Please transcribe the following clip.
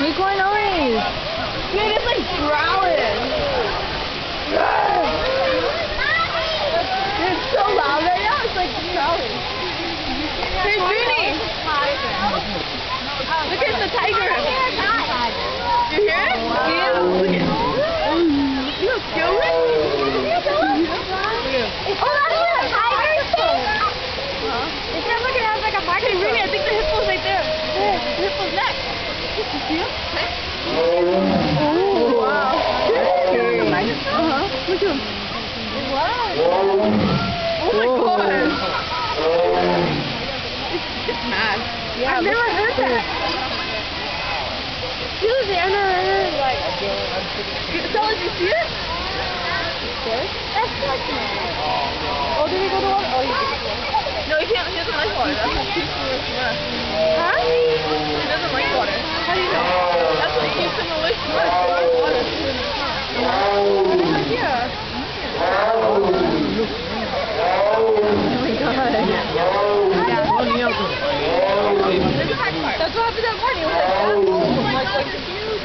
Unicorn noise. Dude, it's like growling. Dude, it's so loud right now. It's like growling. Hey, Junie. Look at the tiger. You hear it? Yeah. Look at it. You feel it? Oh, that's where the tiger's thing. It's not looking at us like a tiger. Hey, Ruby, I think the hippo's right there. There, the hippo's next. You see him? Oh, wow. Scary. Look at him. Wow. Oh my god. It's mad. Yeah, I've never heard that. Seriously, I've never heard like. Stella, did you see it? That's like. Oh, did we go to water? Oh, you did. No, he doesn't like water. That's what keeps him away from us. Huh? He doesn't like water. How do you know? That's what keeps him away from us. They like water. Yeah. Oh my god. That's what happened at party. It was like, oh my god, it's huge.